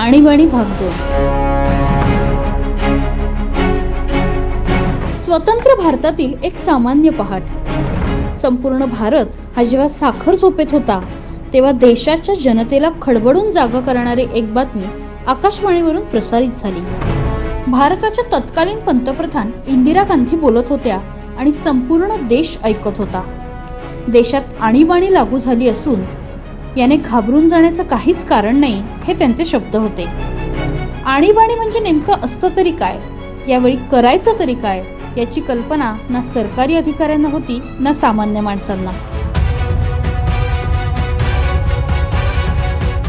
आणीबाणी भाग 2। स्वतंत्र भारतातील एक सामान्य पहाट। संपूर्ण भारत हा जेव्हा साखर झोपेत होता तेव्हा देशाच्या जनतेला खडबडून जागा करणारी एक बातमी आकाशवाणीवरून प्रसारित झाली। भारताच्या तत्कालीन पंतप्रधान इंदिरा गांधी बोलत होत्या आणि संपूर्ण देश ऐकत होता। देशात आणीबाणी लागू झाली असून याने घाबरून जाण्याचं काहीच कारण नाही, हे त्यांचे शब्द होते। आणीबाणी म्हणजे नेमकं असतं तरी काय, यावेळी करायचं तरी काय, याची कल्पना ना सरकारी अधिकाऱ्यांना होती ना सामान्य माणसांना।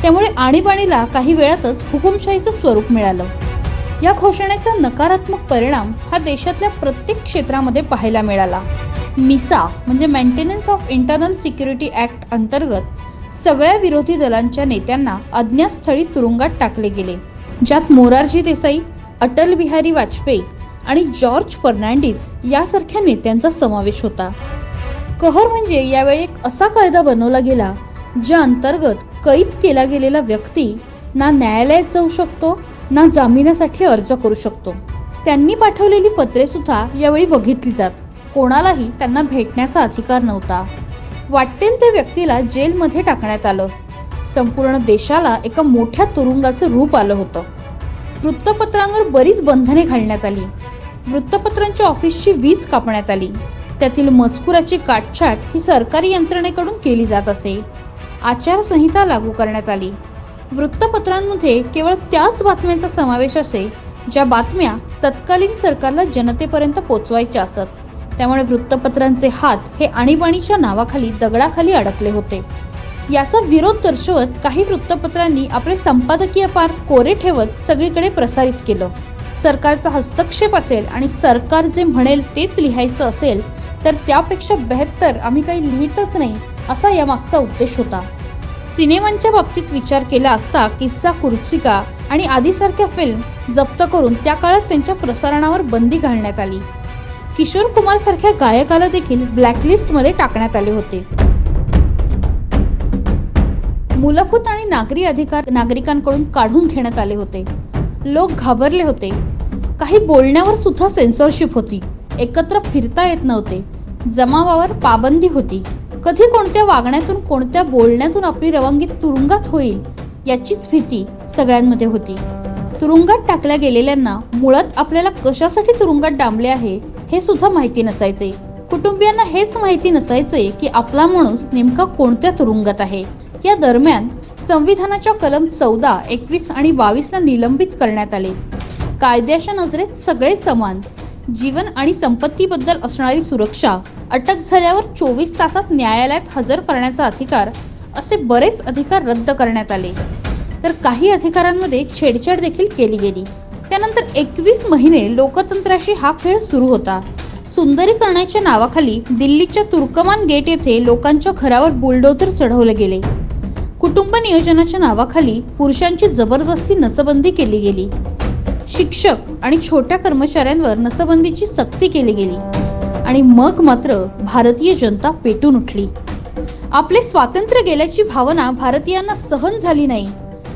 त्यामुळे आणीबाणीला काही वेळातच हुकुमशाहीचं स्वरूप मिळालं। या घोषणेचा नकारात्मक परिणाम हा देशातल्या प्रत्येक क्षेत्रामध्ये पाहायला मिळाला। मिसा म्हणजे maintenance of internal security act अंतर्गत सगळ्या विरोधी दलांच्या नेत्यांना अज्ञातस्थळी तुरुंगात टाकले गेले, ज्यात मोरारजी देसाई, अटल बिहारी वाजपेयी आणि जॉर्ज फर्नांडिस यासारख्या नेत्यांचा समावेश होता। कहर म्हणजे यावेळी एक असा कायदा बनवला गेला ज्या अंतर्गत कैद केला गेलेला व्यक्ती ना न्यायालयात जाऊ शकतो ना जामिनासाठी अर्ज करू शकतो। त्यांनी पाठवलेली पत्रे सुद्धा यावेळी बघितली जात, कोणालाही त्यांना भेटण्याचा अधिकार नव्हता। वाटेल त्या व्यक्तीला जेलमध्ये टाकण्यात आलं। संपूर्ण देशाला एका मोठ्या तुरुंगाचं रूप आलं होतं। वृत्तपत्रांवर बरीच बंधने घालण्यात आली। वृत्तपत्रांच्या ऑफिसची वीज कापण्यात आली। त्यातील मजकुराची काटछाट ही सरकारी यंत्रणेकडून केली जात असे। आचारसंहिता लागू करण्यात आली। वृत्तपत्रांमध्ये केवळ त्याच बातम्यांचा समावेश असे ज्या बातम्या तत्कालीन सरकारला जनतेपर्यंत पोहोचवायच्या असत। त्यामुळे वृत्तपत्रांचे हात हे आणीबाणीच्या नावाखाली दगडाखाली अडकले होते। याचा विरोध दर्शवत काही वृत्तपत्रांनी आपले संपादकीय पार कोरे ठेवत सगळीकडे प्रसारित केलं। सरकारचा हस्तक्षेप असेल आणि सरकार जे म्हणेल तेच लिहायचं असेल तर त्यापेक्षा बेहतर आम्ही काही लिहितच नाही, असा यामागचा उद्देश होता। सिनेमांच्या बाबतीत विचार केला असता किस्सा कुर्चिका आणि आदीसारख्या फिल्म जप्त करून त्या काळात त्यांच्या प्रसारणावर बंदी घालण्यात आली। किशोर कुमार सारख्या गायकाला देखील ब्लॅकलिस्ट मध्ये टाकण्यात आले होते। मूलभूत आणि नागरी अधिकार नागरिकांकडून काढून घेण्यात आले होते। लोक घाबरले होते। काही बोलण्यावर सुद्धा सेन्सॉरशिप होती। एकत्र फिरता येत नव्हते। जमावावर पाबंदी होती। कधी कोणत्या वागण्यातून कोणत्या बोलण्यातून आपली रवानगी तुरुंगात होईल याचीच भीती सगळ्यांमध्ये होती। तुरुंगात टाकल्या गेलेल्यांना मुळात आपल्याला कशासाठी तुरुंगात डांबले आहे हे सुद्धा माहिती नसायचे। कुटुंबियांना हेच माहिती नसायचे की आपला माणूस नेमका कोणत्या तुरुंगात आहे। या दरम्यान संविधानाच्या कलम 14, 21 आणि 22 ला निलंबित करण्यात आले। कायद्याच्या नजरेत सगळे समान, जीवन आणि संपत्तीबद्दल असणारी सुरक्षा, अटक झाल्यावर 24 तासात न्यायालयात हजर करण्याचा अधिकार असे बरेच अधिकार रद्द करण्यात आले। तर काही अधिकारांमध्ये छेडछाड देखील केली गेली। त्यानंतर 21 महिने लोकतंत्राशी हा खेळ सुरू होता। सुंदरीकरणाच्या नावाखाली दिल्लीच्या तुर्कमान गेट येथे लोकांच्या घरावर बुलडोझर चढवले गेले। कुटुंब नियोजनाच्या नावाखाली पुरुषांची जबरदस्ती नसबंदी केली गेली। शिक्षक आणि छोट्या कर्मचाऱ्यांवर नसबंदीची सक्ती केली गेली आणि मग मात्र भारतीय जनता पेटून उठली। आपले स्वातंत्र्य गेल्याची भावना भारतीयांना सहन झाली नाही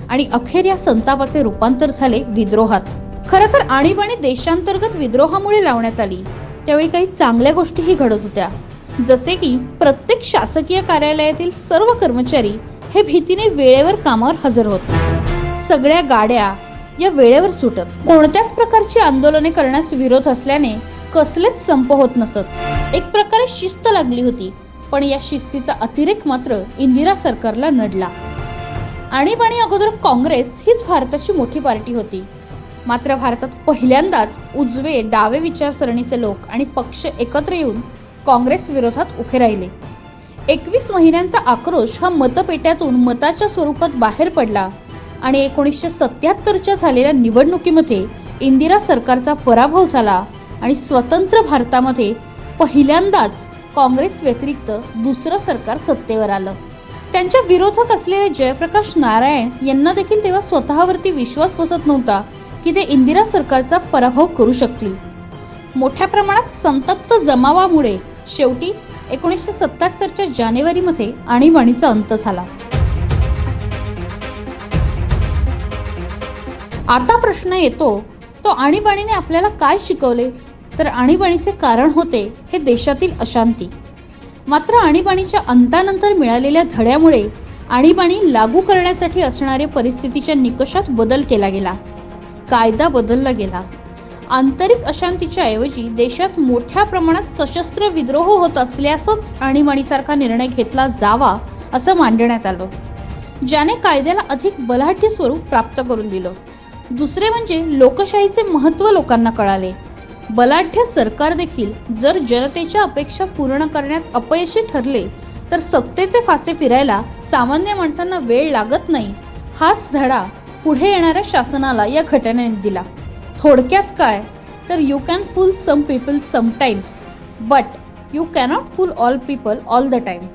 आणि अखेर या संतापाचे रूपांतर झाले विद्रोहात। खरं तर आणीबाणी देशांतर्गत विद्रोहामुळे लावण्यात आली। त्यावेळी काही चांगल्या गोष्टीही घडत होत्या, जसे की प्रत्येक शासकीय कार्यालयातील सर्व कर्मचारी हे भीतीने वेळेवर कामावर हजर होत। सगळ्या गाड्या या वेळेवर सुटत। कोणत्याच प्रकारची आंदोलने करण्यास विरोध असल्याने कसलेच संप होत नसत। एक प्रकारे शिस्त लागली होती, पण या शिस्तीचा अतिरेक मात्र इंदिरा सरकारला नडला। आणीबाणी अगोदर काँग्रेस हीच भारताची मोठी पार्टी होती। मात्र भारतात पहिल्यांदाच उजवे डावे विचारसरणीचे लोक आणि पक्ष एकत्र येऊन काँग्रेस विरोधात उभे राहिले। 21 महिन्यांचा आक्रोश हा मतपेट्यातून मताच्या स्वरूपात बाहेर पडला आणि 1977च्या झालेल्या निवडणुकीमध्ये इंदिरा सरकारचा पराभव झाला आणि स्वतंत्र भारतामध्ये पहिल्यांदाच काँग्रेस व्यतिरिक्त दुसरं सरकार सत्तेवर आलं। त्यांच्या विरोधक असलेले जयप्रकाश नारायण यांना देखील तेव्हा स्वतःवरती विश्वास बसत नव्हता की ते इंदिरा सरकारचा पराभव करू शकतील। मोठ्या प्रमाणात संतप्त जमावामुळे शेवटी 1977च्या जानेवारीमध्ये आणीबाणीचा अंत झाला। आता प्रश्न येतो, तो आणीबाणीने आपल्याला काय शिकवले? तर आणीबाणीचे कारण होते हे देशातील अशांती. मात्र आणीबाणीच्या अंतानंतर मिळालेल्या धड्यामुळे आणीबाणी लागू करण्यासाठी असणाऱ्या परिस्थितीच्या निकषात बदल केला गेला, कायदा बदलला गेला. आंतरिक अशांतीच्या ऐवजी देशात मोठ्या प्रमाणात सशस्त्र विद्रोह होत असल्यासच आणीबाणीसारखा निर्णय घेतला जावा असं मांडण्यात आलं, ज्याने कायद्याला अधिक बलाढ्य स्वरूप प्राप्त करून दिलं. दुसरे म्हणजे लोकशाहीचे महत्त्व लोकांना कळाले. बलाढ्य सरकार देखील जर जनतेच्या अपेक्षा पूर्ण करण्यात अपयशी ठरले तर सत्तेचे फासे फिरायला सामान्य माणसांना वेळ लागत नाही, हाच धडा पुढे येणाऱ्या शासनाला या घटनेने दिला. थोडक्यात काय तर you can fool some people sometimes, but you cannot fool all people all the time.